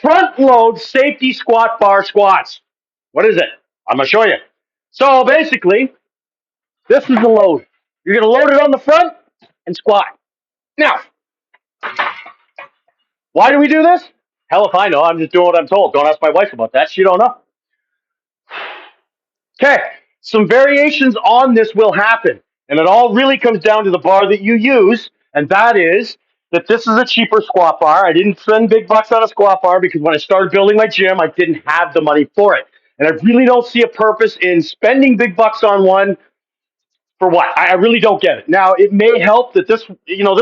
front load safety squat bar squats. What is it? I'm going to show you. So basically, this is the load. You're going to load it on the front and squat. Now, why do we do this? Hell if I know. I'm just doing what I'm told. Don't ask my wife about that. She don't know. Okay, some variations on this will happen. And it all really comes down to the bar that you use. And that is that this is a cheaper squat bar. I didn't spend big bucks on a squat bar because when I started building my gym, I didn't have the money for it. And I really don't see a purpose in spending big bucks on one for what? I really don't get it. Now, it may help that this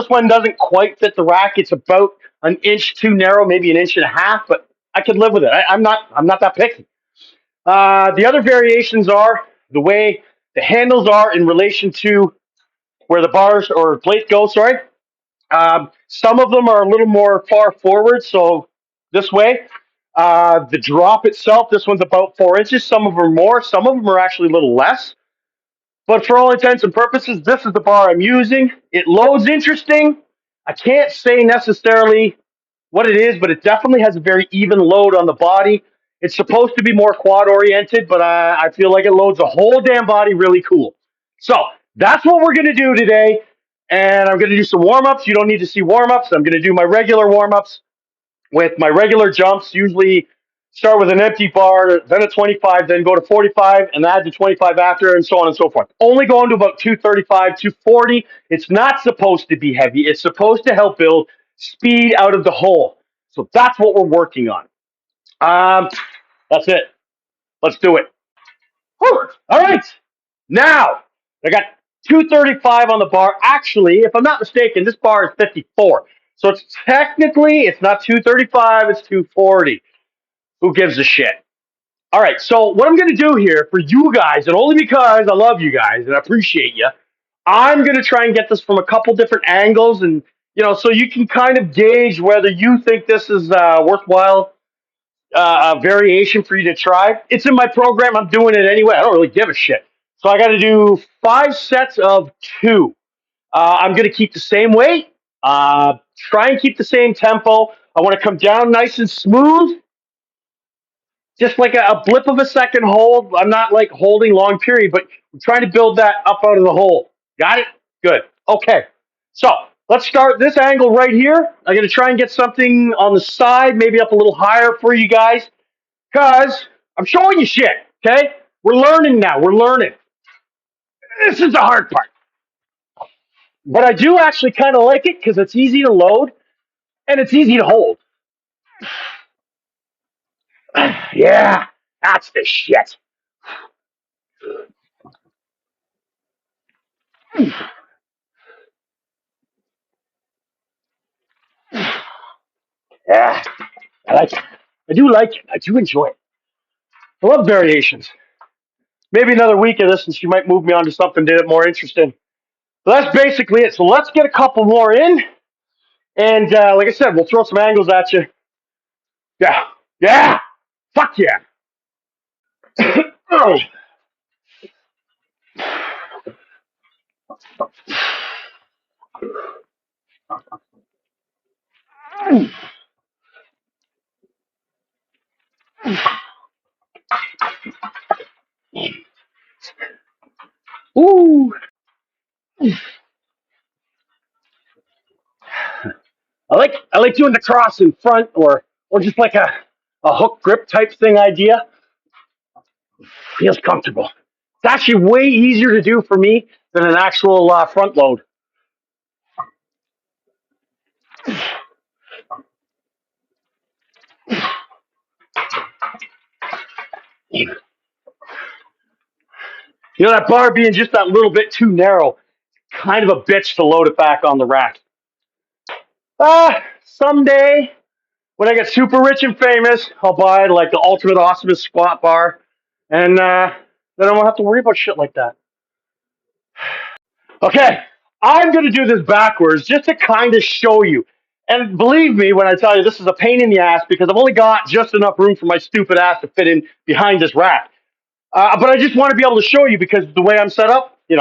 one doesn't quite fit the rack. It's about an inch too narrow, maybe an inch and a half, but I could live with it. I'm not that picky. The other variations are the way the handles are in relation to where the bars or plate go. Sorry. Some of them are a little more far forward, so this way. The drop itself, this one's about 4 inches. Some of them are more. Some of them are actually a little less. But for all intents and purposes, this is the bar I'm using. It loads interesting. I can't say necessarily what it is, but it definitely has a very even load on the body. It's supposed to be more quad oriented, but I feel like it loads the whole damn body really cool. So that's what we're going to do today. And I'm going to do some warm ups. You don't need to see warm ups. I'm going to do my regular warm ups with my regular jumps. Usually start with an empty bar, then a 25, then go to 45 and add the 25 after, and so on and so forth. Only going to about 235, 240. It's not supposed to be heavy. It's supposed to help build speed out of the hole. So that's what we're working on. That's it. Let's do it. Whew. All right. Now, I got 235 on the bar. Actually, if I'm not mistaken, this bar is 54. So it's not 235, it's 240. Who gives a shit? All right, so what I'm going to do here for you guys, and only because I love you guys and I appreciate you, I'm going to try and get this from a couple different angles, and so you can kind of gauge whether you think this is worthwhile a variation for you to try. It's in my program. I'm doing it anyway. I don't really give a shit. So I got to do 5 sets of 2. I'm going to keep the same weight. Try and keep the same tempo. I want to come down nice and smooth, just like a blip of a second hold. I'm not like holding long period, but I'm trying to build that up out of the hole. Got it? Good. Okay. So let's start this angle right here. I'm going to try and get something on the side, maybe up a little higher for you guys, because I'm showing you shit. Okay? We're learning now. We're learning. This is the hard part. But I do actually kind of like it because it's easy to load and it's easy to hold. Yeah, that's the shit. Yeah, I like it. I do like it. I do enjoy it. I love variations. Maybe another week of this, and she might move me on to something more interesting. So that's basically it. So let's get a couple more in. And like I said, we'll throw some angles at you. Yeah. Yeah. Fuck yeah. Oh. Ooh. I like doing the cross in front or just like a hook grip type thing idea. Feels comfortable. It's actually way easier to do for me than an actual front load. That bar being just that little bit too narrow, kind of a bitch to load it back on the rack. Someday when I get super rich and famous, I'll buy like the ultimate awesomest squat bar, and then I won't have to worry about shit like that. Okay, I'm gonna do this backwards just to kind of show you. And believe me when I tell you this is a pain in the ass because I've only got just enough room for my stupid ass to fit in behind this rack. But I just want to be able to show you because the way I'm set up. All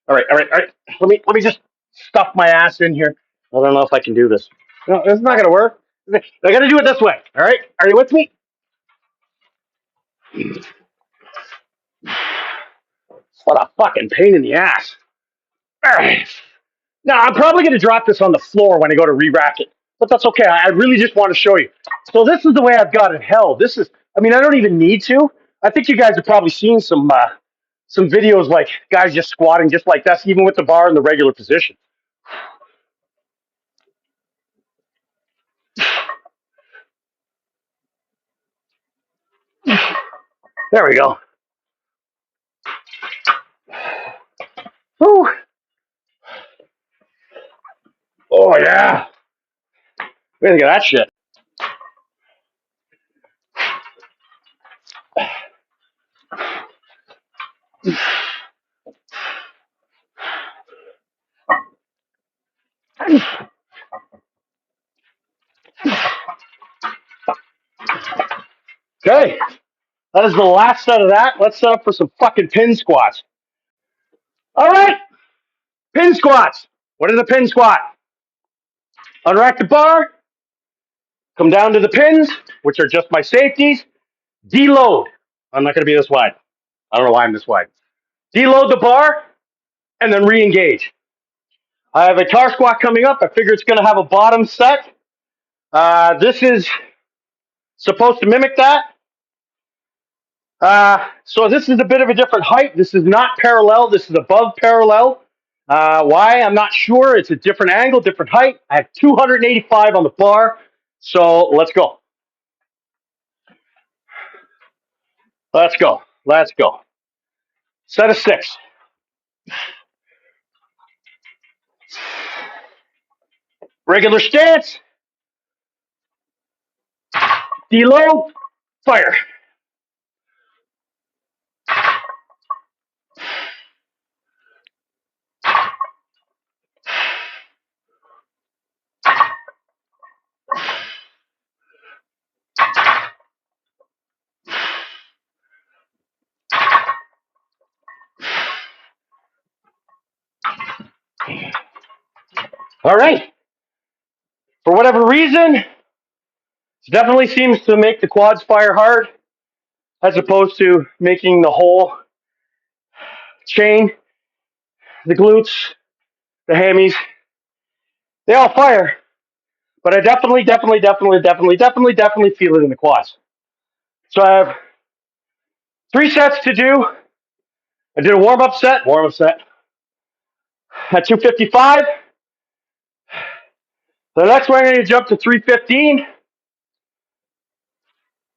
right, all right, all right. Let me just stuff my ass in here. I don't know if I can do this. No, it's not gonna work. I got to do it this way. All right, are you with me? What a fucking pain in the ass. All right. Now I'm probably going to drop this on the floor when I go to re-rack it, but that's okay. I really just want to show you. So this is the way I've got it held. This is, I mean, I don't even need to. I think you guys have probably seen some videos like guys just squatting just like this, even with the bar in the regular position. There we go. Whew. Oh yeah. Way to get that shit. Okay. That is the last set of that. Let's set up for some fucking pin squats. All right. Pin squats. What is a pin squat? Unrack the bar. Come down to the pins, which are just my safeties. Deload. I'm not going to be this wide. I don't know why I'm this wide. Deload the bar and then re-engage. I have a tar squat coming up. I figure it's going to have a bottom set. This is supposed to mimic that. So this is a bit of a different height. This is not parallel. This is above parallel. Why? I'm not sure. It's a different angle, different height. I have 285 on the bar. So let's go. Let's go. Let's go. Set of 6. Regular stance. Deload. Fire. All right. For whatever reason, it definitely seems to make the quads fire hard as opposed to making the whole chain, the glutes, the hammies. They all fire, but I definitely feel it in the quads. So I have 3 sets to do. I did a warm-up set at 255. The next one I'm going to jump to 315.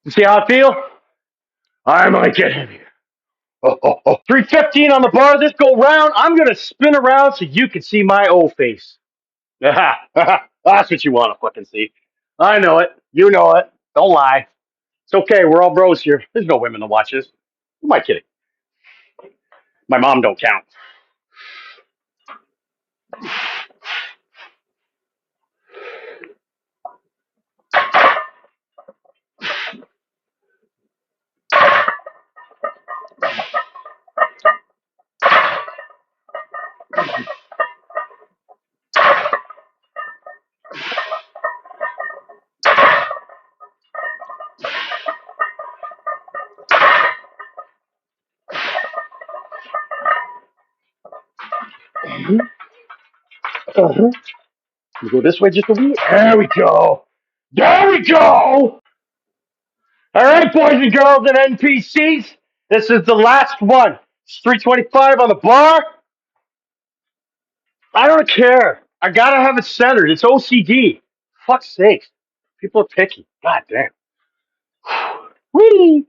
You see how I feel? I might get heavier. 315 on the bar this go round. I'm going to spin around so you can see my O face. That's what you want to fucking see. I know it. You know it. Don't lie. It's okay. We're all bros here. There's no women to watch this. Who am I kidding? My mom don't count. You go this way just a wee. There we go. There we go. All right, boys and girls and NPCs. This is the last one. It's 325 on the bar. I don't care. I gotta have it centered. It's OCD. Fuck's sake. People are picky. God damn. Whee!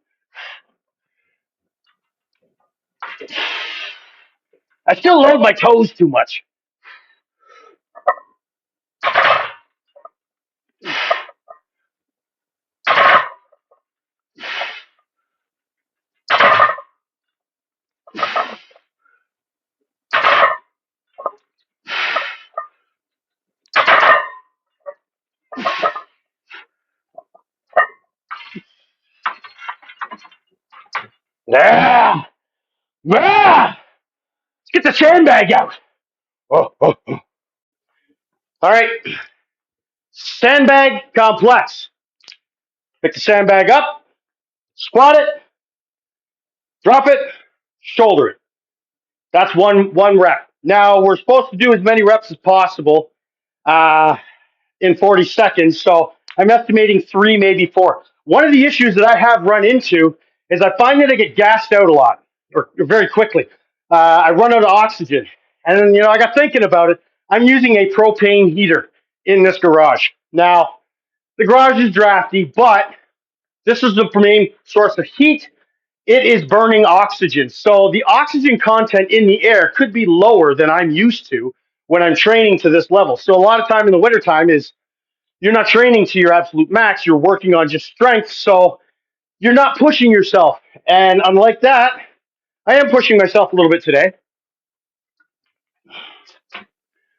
I still load my toes too much. Yeah. Yeah. Let's get the sandbag out. Oh. All right. Sandbag complex. Pick the sandbag up, squat it, drop it, shoulder it. That's one rep. Now we're supposed to do as many reps as possible in 40 seconds. So I'm estimating 3, maybe 4. One of the issues that I have run into is I find that I get gassed out a lot or very quickly. I run out of oxygen. And then, I got thinking about it. I'm using a propane heater in this garage. Now, the garage is drafty, but this is the main source of heat. It is burning oxygen. So the oxygen content in the air could be lower than I'm used to when I'm training to this level. So a lot of time in the wintertime is you're not training to your absolute max. You're working on just strength. So you're not pushing yourself. And unlike that, I am pushing myself a little bit today.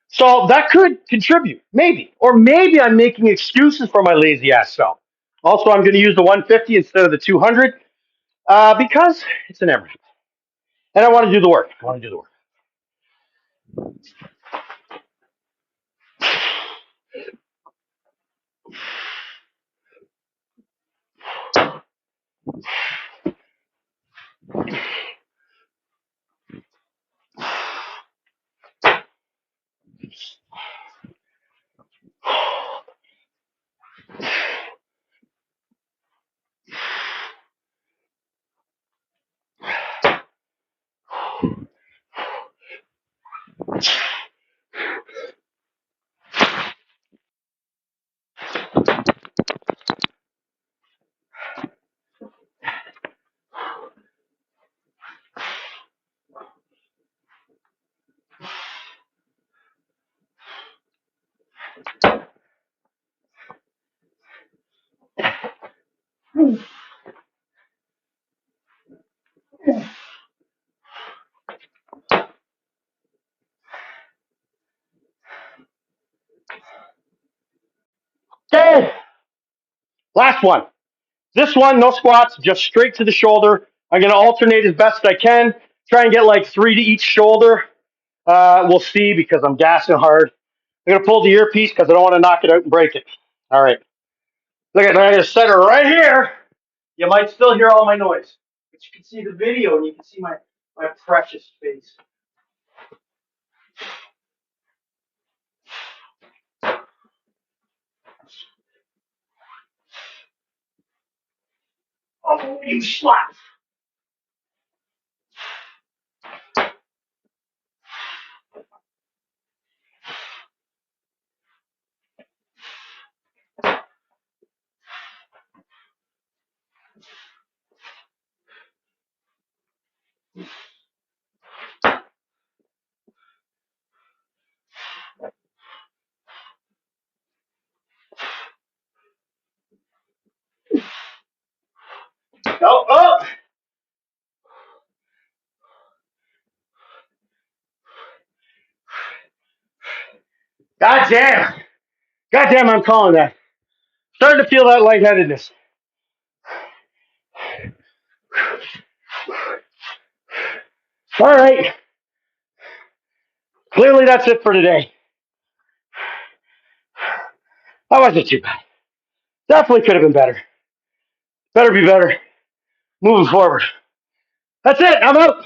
So that could contribute, maybe. Or maybe I'm making excuses for my lazy ass self. Also, I'm going to use the 150 instead of the 200 because it's an AMRAP. And I want to do the work. I want to do the work. Okay. Last one. This one, no squats, just straight to the shoulder. I'm going to alternate as best I can. Try and get like 3 to each shoulder. We'll see because I'm gassing hard. I'm going to pull the earpiece because I don't want to knock it out and break it. All right. Look at that. I'm going to set her right here. You might still hear all my noise. But you can see the video and you can see my precious face. Oh, you slap. Oh, oh. God damn. God damn, I'm calling that. Starting to feel that lightheadedness. All right. Clearly, that's it for today. That wasn't too bad. Definitely could have been better. Better be better. Moving forward. That's it. I'm out.